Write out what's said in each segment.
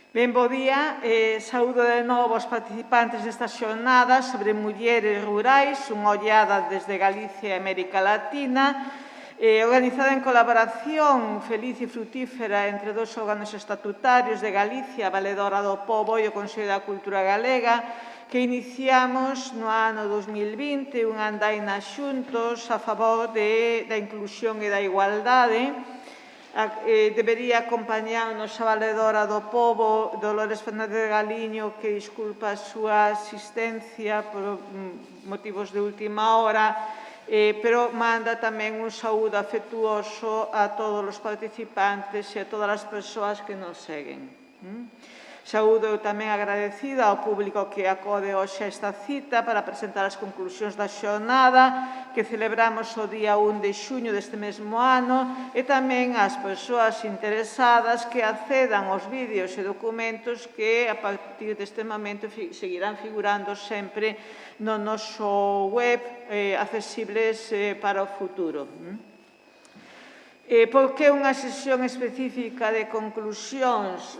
Ben, bo día. Saúdo de novo aos participantes destas xornadas sobre mulleres rurais, unha ollada desde Galicia e América Latina, organizada en colaboración feliz e frutífera entre dous órganos estatutarios de Galicia, a Valedora do Pobo e o Consello da Cultura Galega, que iniciamos no ano 2020 unha andaina xuntos a favor da inclusión e da igualdade. Debería acompañarnos a Valedora do Pobo, Dolores Fernández Galiño, que disculpa a súa asistencia por motivos de última hora, pero manda tamén un saúdo afectuoso a todos os participantes e a todas as persoas que nos seguen. Saúdo tamén agradecida ao público que acode hoxe a esta cita para presentar as conclusións da xornada que celebramos o día 1 de xuño deste mesmo ano e tamén ás persoas interesadas que accedan aos vídeos e documentos que a partir deste momento seguirán figurando sempre no noso web accesibles para o futuro. Por que unha sesión específica de conclusións?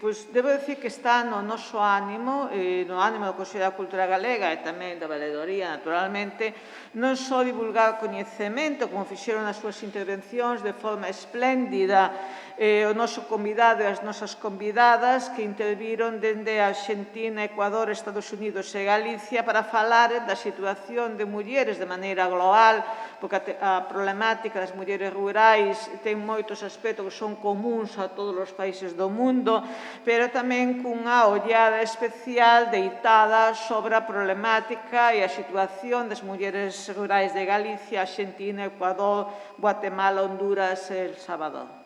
Pois debo dicir que está no noso ánimo, no ánimo do Consello da Cultura Galega e tamén da Valedoría, naturalmente, non só divulgar coñecemento, como fixeron nas súas intervencións de forma espléndida o noso convidado e as nosas convidadas que interviron dende Arxentina, Ecuador, Estados Unidos e Galicia para falar da situación de mulleres de maneira global, porque a problemática das mulleres rurais ten moitos aspectos que son comuns a todos os países do mundo, pero tamén cunha ollada especial deitada sobre a problemática e a situación das mulleres rurais de Galicia, Arxentina, Ecuador, Guatemala, Honduras e El Salvador.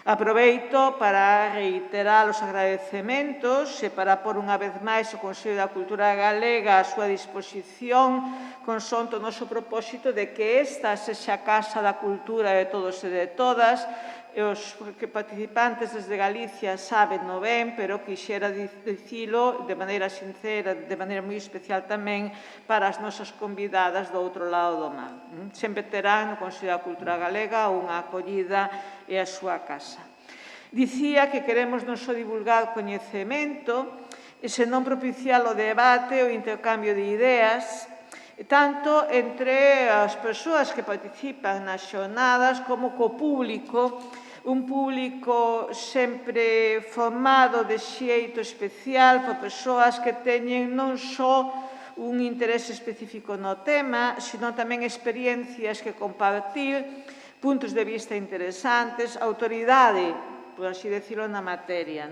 Aproveito para reiterar os agradecementos e para pôr unha vez máis o Consello da Cultura Galega á súa disposición consonto o noso propósito de que esta sexa a casa da cultura de todos e de todas. Os participantes desde Galicia sábenno ben, pero quixera dicilo de maneira sincera, de maneira moi especial tamén para as nosas convidadas do outro lado do mar. Sempre terán no Consello da Cultura Galega unha acollida e a súa casa. Dicía que queremos non só divulgar coñecemento, senón propiciar o debate, o intercambio de ideas, tanto entre as persoas que participan nas xornadas como co público, un público sempre formado de xeito especial por persoas que teñen non só un interese específico no tema, sino tamén experiencias que compartir, puntos de vista interesantes, autoridade, por así decirlo, na materia.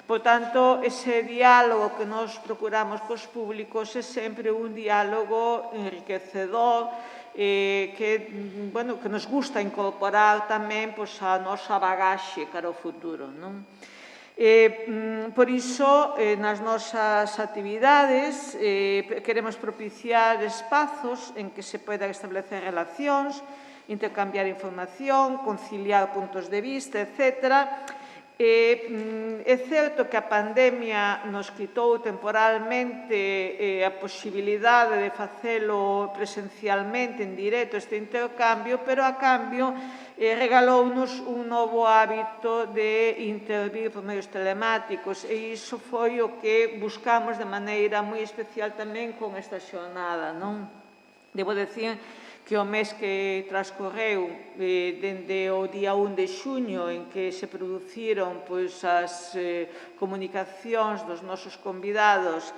Por tanto, ese diálogo que nos procuramos cos públicos é sempre un diálogo enriquecedor que nos gusta incorporar tamén a nosa bagaxe cara ao futuro. Por iso, nas nosas actividades, queremos propiciar espazos en que se poidan establecer relacións, intercambiar información, conciliar puntos de vista, etc. É certo que a pandemia nos quitou temporalmente a posibilidade de facelo presencialmente, en directo, este intercambio, pero a cambio regalounos un novo hábito de intervir por medios telemáticos e iso foi o que buscamos de maneira moi especial tamén con esta xornada. Debo dicir que o mes que transcorreu dende o día 1 de xuño en que se produciron as comunicacións dos nosos convidados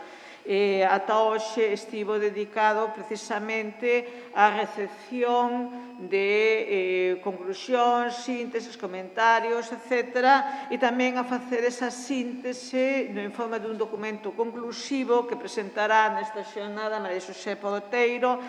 ata hoxe estivo dedicado precisamente á recepción de conclusións, sínteses, comentarios, etc. E tamén a facer esa síntese en forma dun documento conclusivo que presentará nesta xornada María Xosé Porteiro,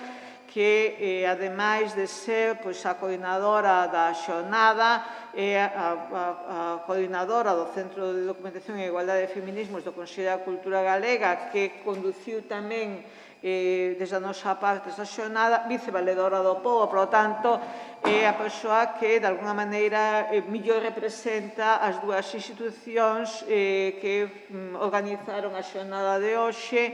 que, ademais de ser a coordinadora da xornada, é a coordinadora do Centro de Documentación e Igualdade de Feminismos do Consello da Cultura Galega, que conduciu tamén desde a nosa parte esta xornada, vicevaledora do Pobo, por lo tanto, é a persoa que, de alguna maneira, mellor representa as dúas institucións que organizaron a xornada de hoxe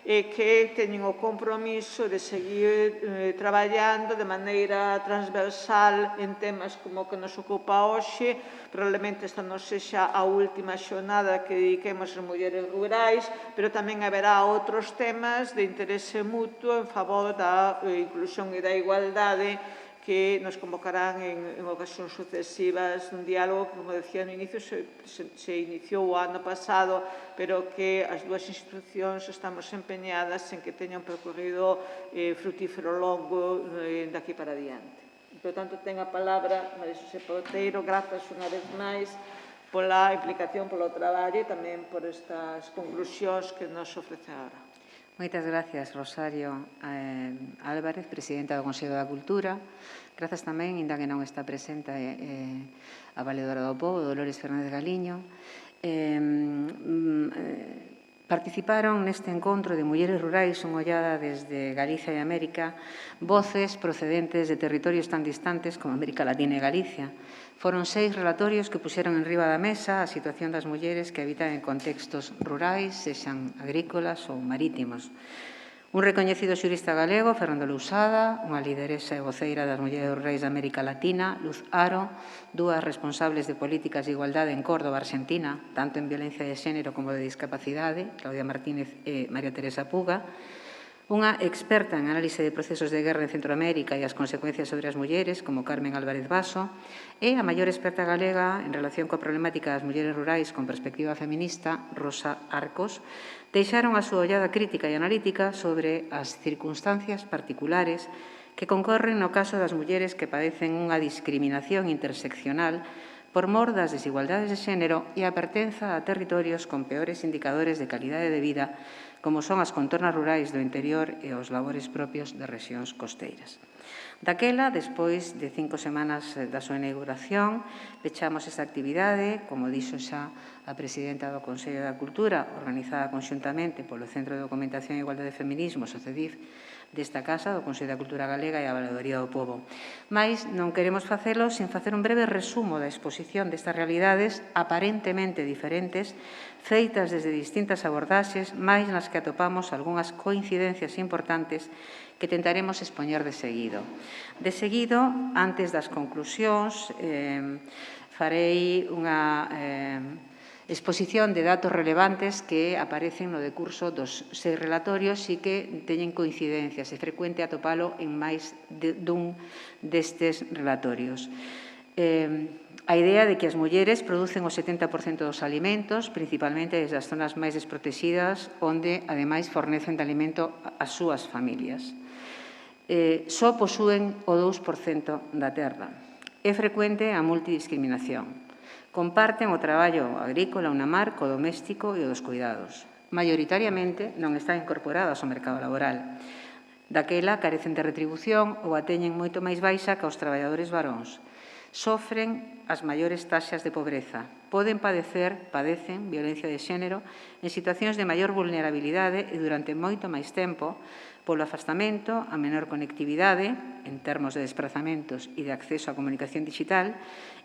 e que teñen o compromiso de seguir traballando de maneira transversal en temas como o que nos ocupa hoxe. Probablemente esta non sexa a última xornada que dediquemos ás mulleres rurais, pero tamén haberá outros temas de interese mutuo en favor da inclusión e da igualdade que nos convocarán en ocasións sucesivas un diálogo que, como decía no inicio, se iniciou o ano pasado, pero que as dúas institucións estamos empeñadas en que teña un percorrido frutífero longo daqui para adiante. Por tanto, ten a palabra María Xosé Porteiro. Grazas unha vez máis pola implicación, polo traballo e tamén por estas conclusións que nos ofrece agora. Moitas gracias, Rosario Álvarez, presidenta do Consello da Cultura. Grazas tamén, inda que non está presente, a Valedora do Pobo, Dolores Fernández Galiño. Participaron neste encontro de mulleres rurais, unha ollada desde Galicia e América, voces procedentes de territorios tan distantes como América Latina e Galicia. Foron 6 relatorios que puxeron en riba da mesa a situación das mulleres que habitan en contextos rurais, sexan agrícolas ou marítimos. Un recoñecido xurista galego, Fernando Lousada, unha lideresa e voceira das mulleres rurais da América Latina, Luz Aro, dúas responsables de políticas de igualdade en Córdoba, Argentina, tanto en violencia de xénero como de discapacidade, Claudia Martínez e María Teresa Puga, unha experta en análise de procesos de guerra en Centroamérica e as consecuencias sobre as mulleres, como Carmen Álvarez Baso, e a maior experta galega en relación coa problemática das mulleres rurais con perspectiva feminista, Rosa Arcos, deixaron a súa ollada crítica e analítica sobre as circunstancias particulares que concorren no caso das mulleres que padecen unha discriminación interseccional por mor das desigualdades de xénero e a pertenza a territorios con peores indicadores de calidade de vida, como son as contornas rurais do interior e os labores propios de rexións costeiras. Daquela, despois de 5 semanas da súa inauguración, pechamos esta actividade, como dixo xa a presidenta do Consello da Cultura, organizada conxuntamente polo Centro de Documentación e Igualdade de Feminismos, o CEDIF, desta Casa, do Consello da Cultura Galega e a Valadoría do Pobo. Mais non queremos facelo sen facer un breve resumo da exposición destas realidades aparentemente diferentes, feitas desde distintas abordaxes, máis nas que atopamos algunhas coincidencias importantes que tentaremos expoñer de seguido. De seguido, antes das conclusións, farei unha exposición de datos relevantes que aparecen no decurso dos 6 relatorios e que teñen coincidencias. É frecuente atopalo en máis dun destes relatorios. A idea de que as mulleres producen o 70% dos alimentos, principalmente desde as zonas máis desprotegidas, onde, ademais, fornecen de alimento ás súas familias. Só posúen o 2% da terra. É frecuente a multidiscriminación. Comparten o traballo agrícola, o na mar, co doméstico e o dos cuidados. Maioritariamente non están incorporadas ao mercado laboral. Daquela carecen de retribución ou a teñen moito máis baixa que os traballadores varóns. Sofren as maiores taxas de pobreza. Padecen violencia de xénero en situacións de maior vulnerabilidade e durante moito máis tempo polo afastamento, a menor conectividade, en termos de desplazamentos e de acceso á comunicación digital,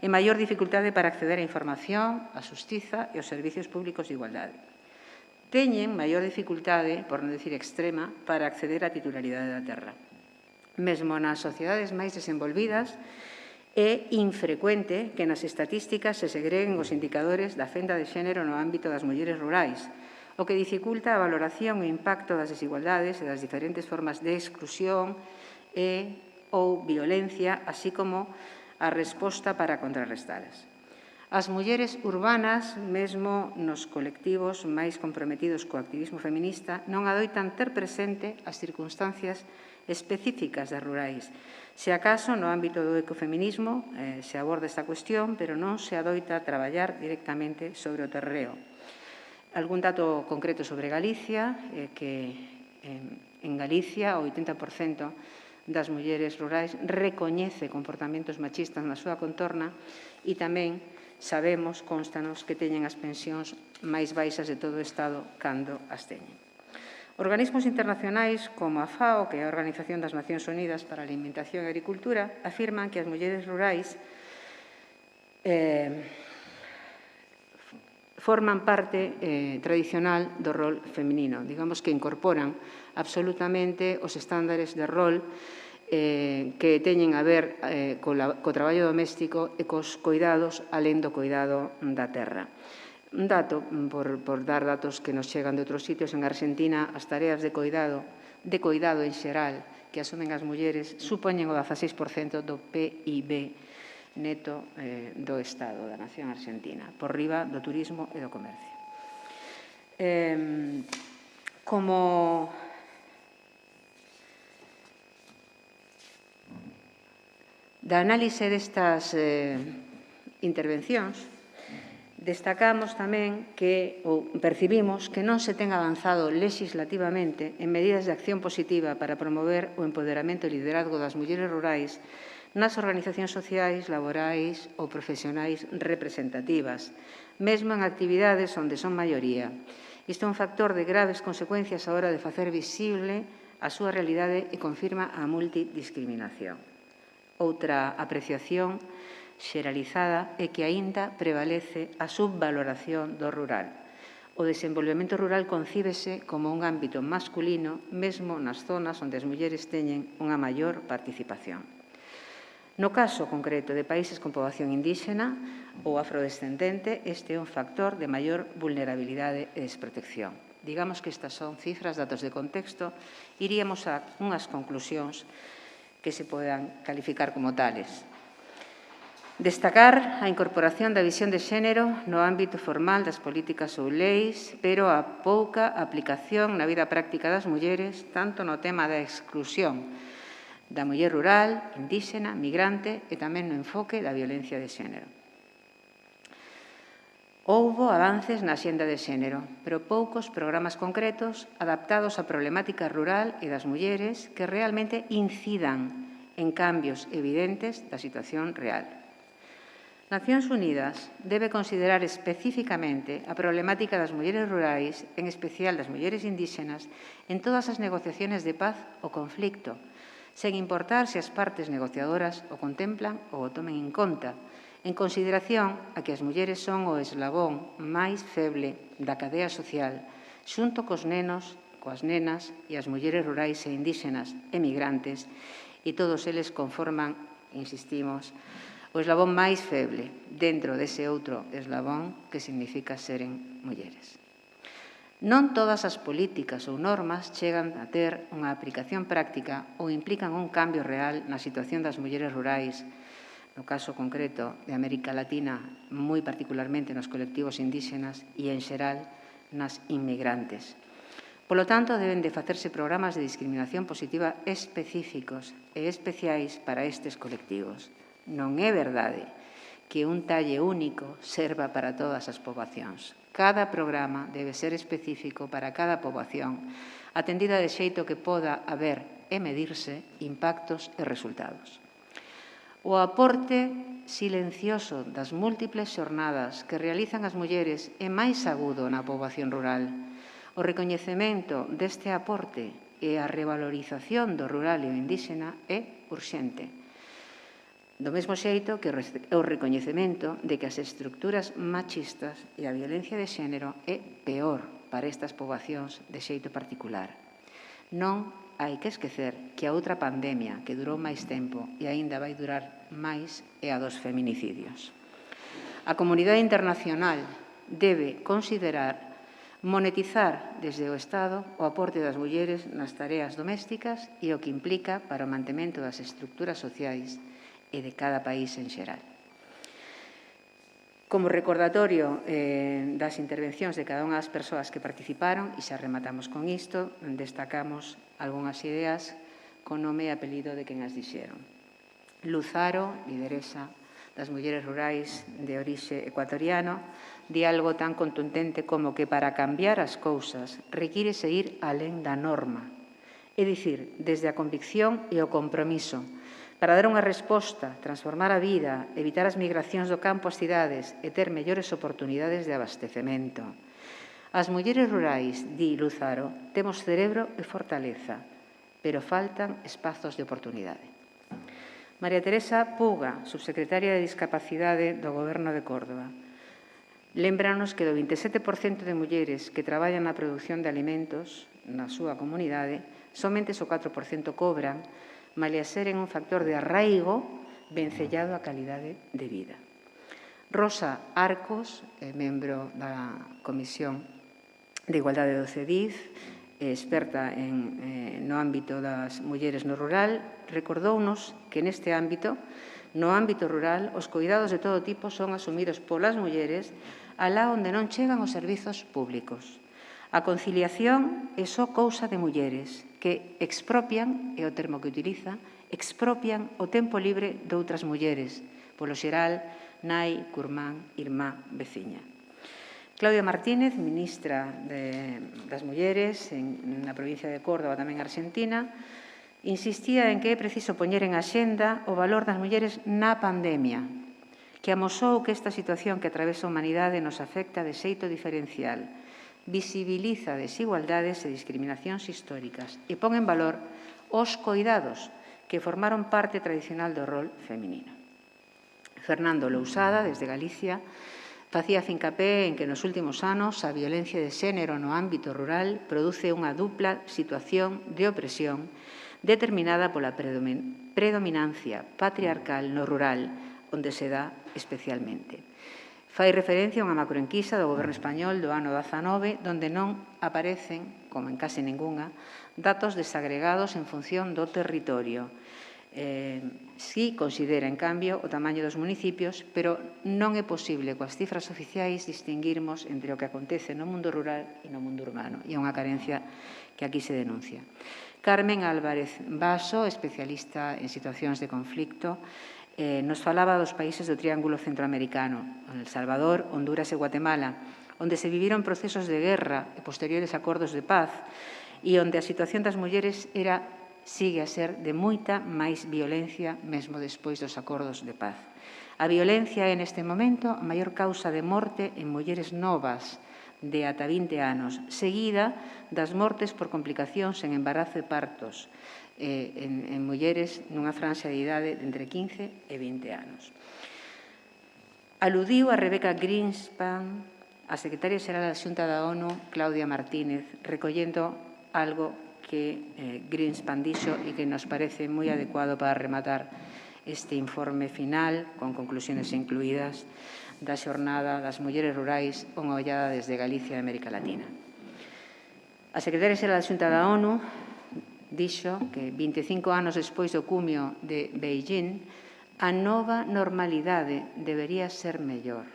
e maior dificultade para acceder á información, á xustiza e aos servicios públicos de igualdade. Teñen maior dificultade, por non dicir extrema, para acceder á titularidade da terra. Mesmo nas sociedades máis desenvolvidas, é infrecuente que nas estatísticas se segreguen os indicadores da fenda de xénero no ámbito das mulleres rurais, o que dificulta a valoración e o impacto das desigualdades e das diferentes formas de exclusión ou violencia, así como a resposta para contrarrestalas. As mulleres urbanas, mesmo nos colectivos máis comprometidos co activismo feminista, non adoitan ter presente as circunstancias específicas das rurais. Se acaso, no ámbito do ecofeminismo se aborda esta cuestión, pero non se adoita traballar directamente sobre o terreo. Algún dato concreto sobre Galicia, que en Galicia o 80% das mulleres rurais recoñece comportamentos machistas na súa contorna e tamén sabemos, constanos, que teñen as pensións máis baixas de todo o Estado cando as teñen. Organismos internacionais como a FAO, que é a Organización das Nacións Unidas para a Alimentación e Agricultura, afirman que as mulleres rurais forman parte tradicional do rol feminino, digamos que incorporan absolutamente os estándares de rol que teñen a ver co traballo doméstico e cos cuidados, alén do cuidado da terra. Un dato, por dar datos que nos chegan de outros sitios, en Argentina as tareas de cuidado en xeral que asumen as mulleres supoñen o 16% do PIB neto do Estado, da nación argentina, por riba do turismo e do comercio. Como da análise destas intervencións, destacamos tamén que, ou percibimos, que non se ten avanzado legislativamente en medidas de acción positiva para promover o empoderamento e liderazgo das mulleres rurais nas organizacións sociais, laborais ou profesionais representativas, mesmo en actividades onde son maioría. Isto é un factor de graves consecuencias á hora de facer visible a súa realidade e confirma a multidiscriminación. Outra apreciación xeralizada é que aínda prevalece a subvaloración do rural. O desenvolvemento rural concíbese como un ámbito masculino, mesmo nas zonas onde as mulleres teñen unha maior participación. No caso concreto de países con poboación indígena ou afrodescendente, este é un factor de maior vulnerabilidade e desprotección. Digamos que estas son cifras, datos de contexto, iríamos a unhas conclusións que se podan calificar como tales. Destacar a incorporación da visión de xénero no ámbito formal das políticas ou leis, pero a pouca aplicación na vida práctica das mulleres, tanto no tema da exclusión da muller rural, indígena, migrante e tamén no enfoque da violencia de xénero. Houbo avances na xenda de xénero, pero poucos programas concretos adaptados á problemática rural e das mulleres que realmente incidan en cambios evidentes da situación real. Nacións Unidas debe considerar especificamente a problemática das mulleres rurais, en especial das mulleres indígenas, en todas as negociaciones de paz ou conflicto, sen importar se as partes negociadoras o contemplan ou o tomen en conta, en consideración a que as mulleres son o eslabón máis feble da cadea social, xunto cos nenos, coas nenas e as mulleres rurais e indígenas e migrantes, e todos eles conforman, insistimos, o eslabón máis feble dentro dese outro eslabón que significa seren mulleres. Non todas as políticas ou normas chegan a ter unha aplicación práctica ou implican un cambio real na situación das mulleres rurais, no caso concreto de América Latina, moi particularmente nos colectivos indígenas e, en xeral, nas inmigrantes. Polo tanto, deben de facerse programas de discriminación positiva específicos e especiais para estes colectivos. Non é verdade que un talle único serva para todas as poboacións. Cada programa debe ser específico para cada poboación, atendida de xeito que poda haber e medirse impactos e resultados. O aporte silencioso das múltiples xornadas que realizan as mulleres é máis agudo na poboación rural. O recoñecemento deste aporte e a revalorización do rural e o indígena é urxente. Do mesmo xeito que o recoñecemento de que as estructuras machistas e a violencia de xénero é peor para estas poboacións de xeito particular. Non hai que esquecer que a outra pandemia que durou máis tempo e aínda vai durar máis é a dos feminicidios. A comunidade internacional debe considerar monetizar desde o Estado o aporte das mulleres nas tareas domésticas e o que implica para o mantemento das estructuras sociais e de cada país en xeral. Como recordatorio das intervencións de cada unha das persoas que participaron, e xa rematamos con isto, destacamos algunhas ideas con nome e apelido de quen as dixeron. Luz Haro, lideresa das mulleres rurais de orixe ecuatoriano, di algo tan contundente como que para cambiar as cousas require ir alén da norma, é dicir, desde a convicción e o compromiso, para dar unha resposta, transformar a vida, evitar as migracións do campo ás cidades e ter mellores oportunidades de abastecemento. As mulleres rurais, di Luz Haro, temos cerebro e fortaleza, pero faltan espazos de oportunidade. María Teresa Puga, subsecretaria de Discapacidade do Goberno de Córdoba, lémbranos que do 27% de mulleres que traballan na produción de alimentos na súa comunidade, somente o 4% cobran malia seren un factor de arraigo vencellado á calidade de vida. Rosa Arcos, membro da Comisión de Igualdade do CEDIF, experta no ámbito das mulleres no rural, recordounos que neste ámbito, no ámbito rural, os cuidados de todo tipo son asumidos polas mulleres alá onde non chegan os servizos públicos. A conciliación é só cousa de mulleres que expropian, é o termo que utiliza, expropian o tempo libre de outras mulleres, polo xeral, nai, curmán, irmá, veciña. Claudia Martínez, ministra das Mulleres na provincia de Córdoba, tamén Argentina, insistía en que é preciso poñer en axenda o valor das mulleres na pandemia, que amosou que esta situación que atravesa a humanidade nos afecta de xeito diferencial, visibiliza desigualdades e discriminacións históricas e pon en valor os coidados que formaron parte tradicional do rol feminino. Fernando Lousada, desde Galicia, facía fincapé en que nos últimos anos a violencia de xénero no ámbito rural produce unha dupla situación de opresión determinada pola predominancia patriarcal no rural, onde se dá especialmente. Fai referencia a unha macroenquisa do Goberno español do ano 19, donde non aparecen, como en case ningunha, datos desagregados en función do territorio. Si considera, en cambio, o tamaño dos municipios, pero non é posible coas cifras oficiais distinguirmos entre o que acontece no mundo rural e no mundo urbano. E é unha carencia que aquí se denuncia. Carmen Álvarez Baso, especialista en situacións de conflicto, nos falaba dos países do Triángulo Centroamericano, El Salvador, Honduras e Guatemala, onde se viviron procesos de guerra e posteriores acordos de paz e onde a situación das mulleres sigue a ser de moita máis violencia mesmo despois dos acordos de paz. A violencia é neste momento a maior causa de morte en mulleres novas de ata 20 anos, seguida das mortes por complicacións en embarazo e partos en mulleres nunha franxa de idade de entre 15 e 20 anos. Aludiu a Rebecca Greenspan, a secretaria xeral da Xunta da ONU, Claudia Martínez, recollendo algo que Greenspan dixo e que nos parece moi adecuado para rematar este informe final, con conclusiones incluídas, da xornada das mulleres rurais, unha ollada desde Galicia e América Latina. A secretaria xeral da Xunta da ONU dixo que 25 anos despois do cumio de Beijing, a nova normalidade debería ser mellor.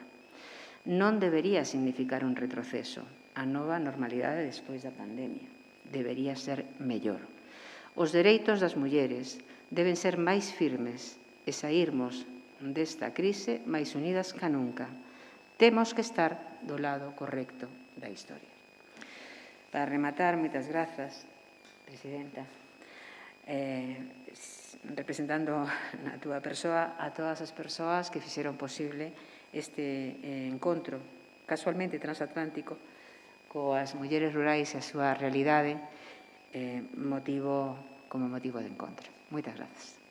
Non debería significar un retroceso. A nova normalidade despois da pandemia debería ser mellor. Os dereitos das mulleres deben ser máis firmes e saírmos desta crise máis unidas ca nunca. Temos que estar do lado correcto da historia. Para rematar, moitas grazas, Presidenta, representando na túa persoa a todas as persoas que fixeron posible este encontro casualmente transatlántico coas mulleres rurais e a súa realidade como motivo de encontro. Moitas grazas.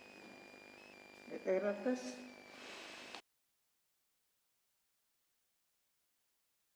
Grazas.